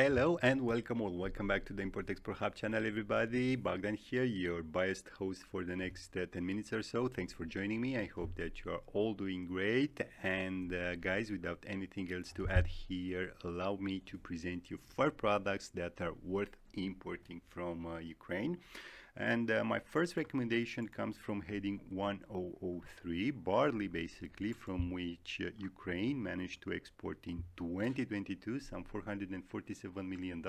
Hello and welcome all. Welcome back to the Import Export Hub channel, everybody. Bogdan here, your biased host for the next 10 minutes or so. Thanks for joining me. I hope that you are all doing great. And guys, without anything else to add here, allow me to present you 4 products that are worth importing from Ukraine. And my first recommendation comes from heading 1003, barley basically, from which Ukraine managed to export in 2022 some $447 million,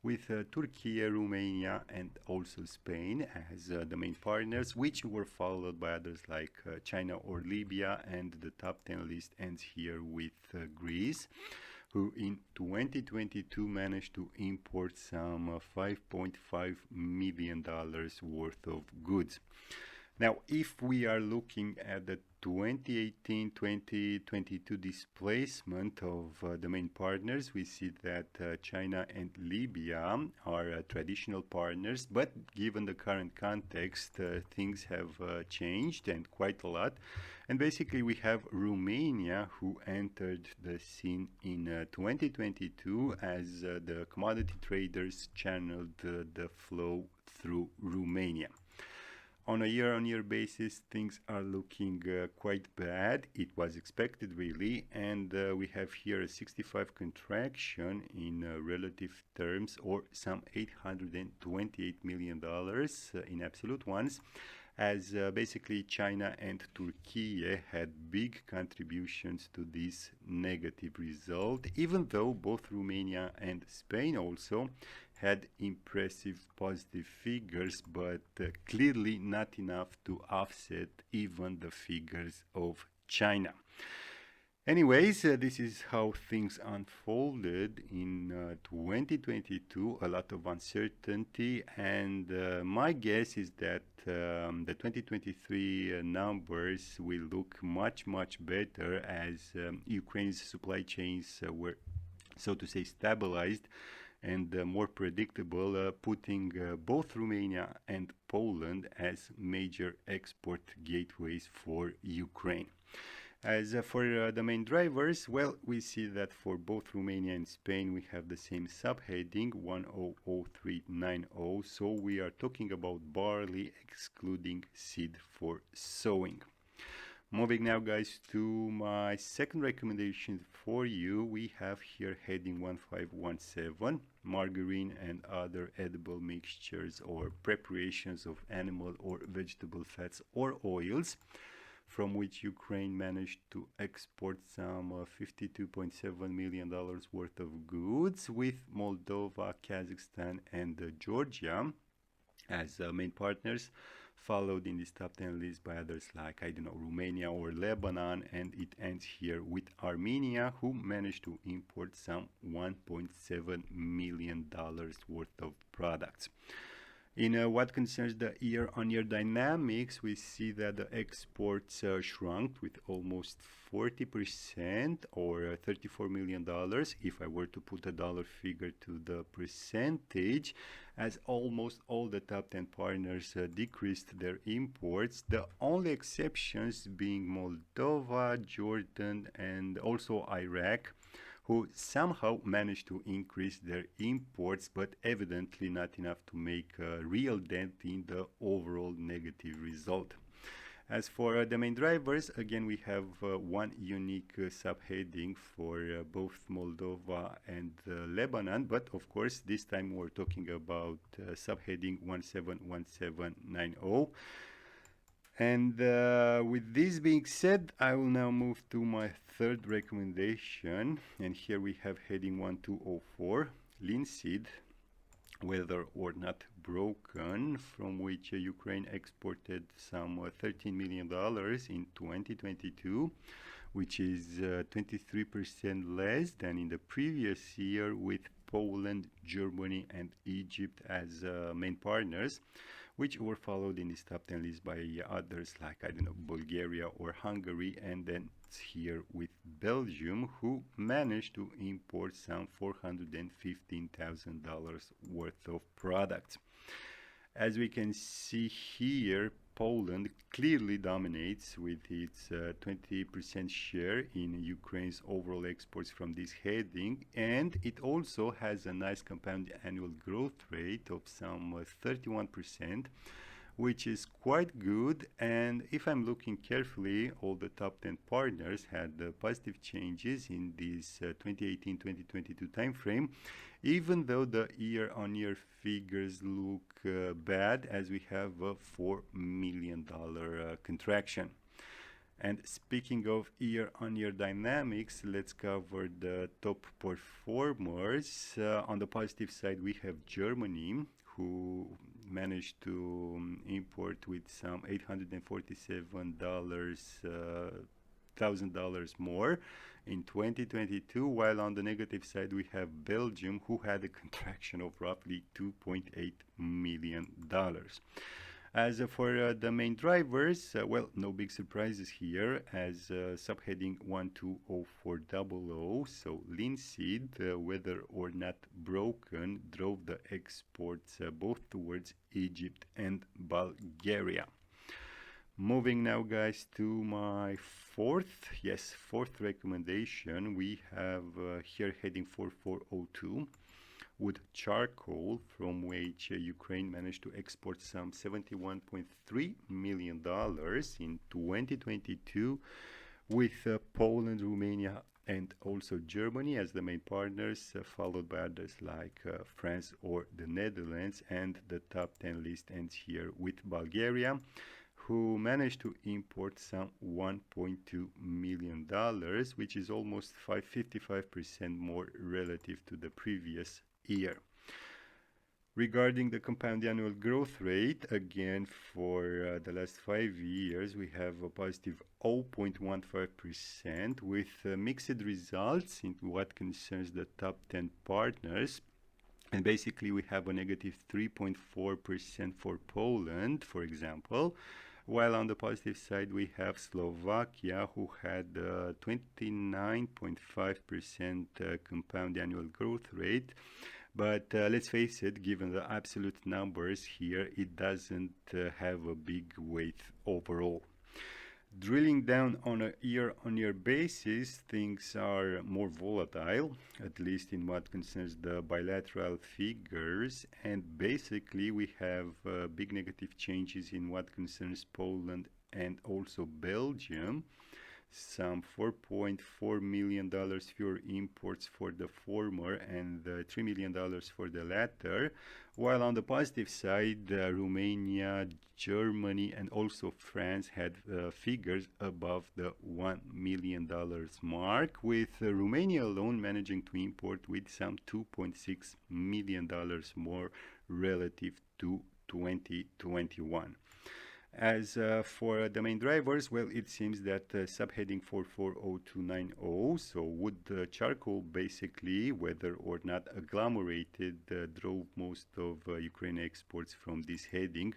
with Turkey, Romania, and also Spain as the main partners, which were followed by others like China or Libya, and the top 10 list ends here with Greece, who in 2022 managed to import some $5.5 million worth of goods. Now, if we are looking at the 2018-2022 displacement of the main partners, we see that China and Libya are traditional partners, but given the current context, things have changed, and quite a lot. And basically, we have Romania, who entered the scene in 2022 as the commodity traders channeled the flow through Romania. On a year-on-year basis, things are looking quite bad. It was expected, really, and we have here a 65 contraction in relative terms, or some $828 million in absolute ones, as basically China and Turkey had big contributions to this negative result, even though both Romania and Spain also had impressive positive figures, but clearly not enough to offset even the figures of China. Anyways, this is how things unfolded in 2022, a lot of uncertainty, and my guess is that the 2023 numbers will look much better as Ukraine's supply chains were, so to say, stabilized and more predictable, putting both Romania and Poland as major export gateways for Ukraine. As for the main drivers, well, we see that for both Romania and Spain, we have the same subheading, 100390, so we are talking about barley excluding seed for sowing. Moving now, guys, to my second recommendation for you. We have here heading 1517, margarine and other edible mixtures or preparations of animal or vegetable fats or oils, from which Ukraine managed to export some $52.7 million worth of goods, with Moldova, Kazakhstan, and Georgia as main partners, followed in this top 10 list by others like, Romania or Lebanon, and it ends here with Armenia, who managed to import some $1.7 million worth of products. In what concerns the year-on-year dynamics, we see that the exports shrunk with almost 40%, or $34 million, if I were to put a dollar figure to the percentage, as almost all the top 10 partners decreased their imports, the only exceptions being Moldova, Jordan, and also Iraq, who somehow managed to increase their imports, but evidently not enough to make a real dent in the overall negative result. As for the main drivers, again, we have one unique subheading for both Moldova and Lebanon, but of course, this time we're talking about subheading 171790. And with this being said, I will now move to my third recommendation, and here we have heading 1204, linseed, whether or not broken, from which Ukraine exported some $13 million in 2022, which is 23% less than in the previous year, with Poland, Germany, and Egypt as main partners, which were followed in this top 10 list by others like, Bulgaria or Hungary, and then it's here with Belgium, who managed to import some $415,000 worth of products. As we can see here, Poland clearly dominates with its 20% share in Ukraine's overall exports from this heading, and it also has a nice compound annual growth rate of some 31%, which is quite good. And if I'm looking carefully, all the top 10 partners had positive changes in this 2018-2022 timeframe, even though the year-on-year figures look bad, as we have a $4 million contraction. And speaking of year-on-year dynamics, let's cover the top performers. On the positive side, we have Germany, who managed to import with some $847,000 more in 2022, while on the negative side we have Belgium, who had a contraction of roughly $2.8 million. As for the main drivers, well, no big surprises here, as subheading 120400, so linseed, whether or not broken, drove the exports both towards Egypt and Bulgaria. Moving now, guys, to my fourth recommendation. We have here heading 4402, wood charcoal, from which Ukraine managed to export some $71.3 million in 2022, with Poland, Romania, and also Germany as the main partners, followed by others like France or the Netherlands, and the top 10 list ends here with Bulgaria, who managed to import some $1.2 million, which is almost 55% more relative to the previous year. Regarding the compound annual growth rate, again for the last 5 years, we have a positive 0.15%, with mixed results in what concerns the top 10 partners. And basically we have a negative 3.4% for Poland, for example, while on the positive side we have Slovakia, who had 29.5% compound annual growth rate. But let's face it, given the absolute numbers here, it doesn't have a big weight overall. Drilling down on a year-on-year basis, things are more volatile, at least in what concerns the bilateral figures, and basically we have big negative changes in what concerns Poland and also Belgium. Some $4.4 million fewer imports for the former and $3 million for the latter, while on the positive side, Romania, Germany, and also France had figures above the $1 million mark, with Romania alone managing to import with some $2.6 million more relative to 2021. As for the main drivers, well, it seems that subheading 440290, so wood charcoal, basically, whether or not agglomerated, drove most of Ukraine exports from this heading,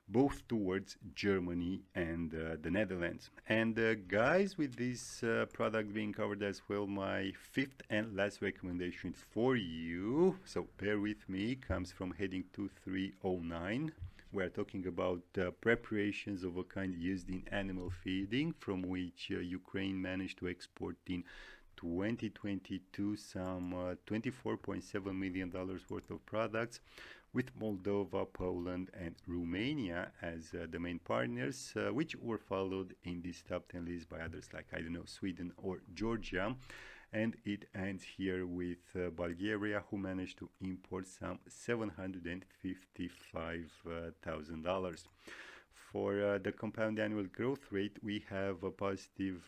both towards Germany and the Netherlands. And guys, with this product being covered as well, my fifth and last recommendation for you, so bear with me, comes from heading 2309. We are talking about preparations of a kind used in animal feeding, from which Ukraine managed to export in 2022 some $24.7 million worth of products, with Moldova, Poland, and Romania as the main partners, which were followed in this top 10 list by others like, I don't know, Sweden or Georgia. And it ends here with Bulgaria, who managed to import some $755,000. For the compound annual growth rate, we have a positive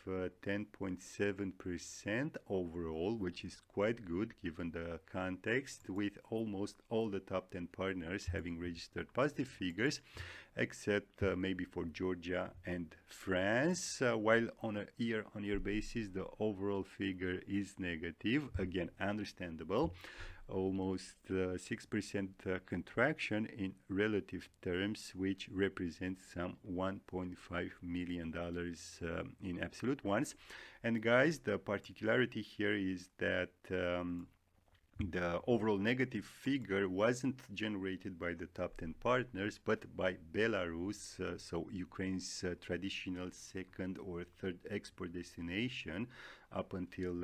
10.7% overall, which is quite good given the context, with almost all the top 10 partners having registered positive figures, except maybe for Georgia and France, while on a year-on-year basis, the overall figure is negative, again, understandable. Almost 6% contraction in relative terms, which represents some $1.5 million in absolute ones. And guys, the particularity here is that The overall negative figure wasn't generated by the top 10 partners, but by Belarus, so Ukraine's traditional second or third export destination up until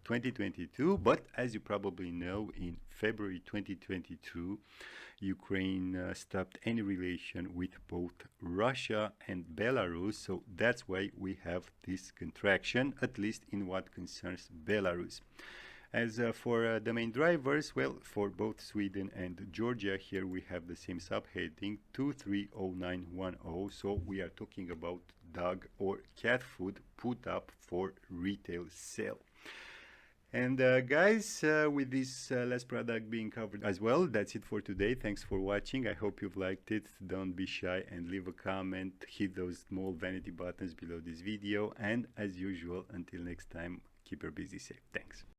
2022. But as you probably know, in February 2022, Ukraine stopped any relation with both Russia and Belarus, so that's why we have this contraction, at least in what concerns Belarus. As for the main drivers, well, for both Sweden and Georgia, here we have the same subheading 230910. So we are talking about dog or cat food put up for retail sale. And guys, with this last product being covered as well, that's it for today. Thanks for watching. I hope you've liked it. Don't be shy and leave a comment. Hit those small vanity buttons below this video. And as usual, until next time, keep your busy safe. Thanks.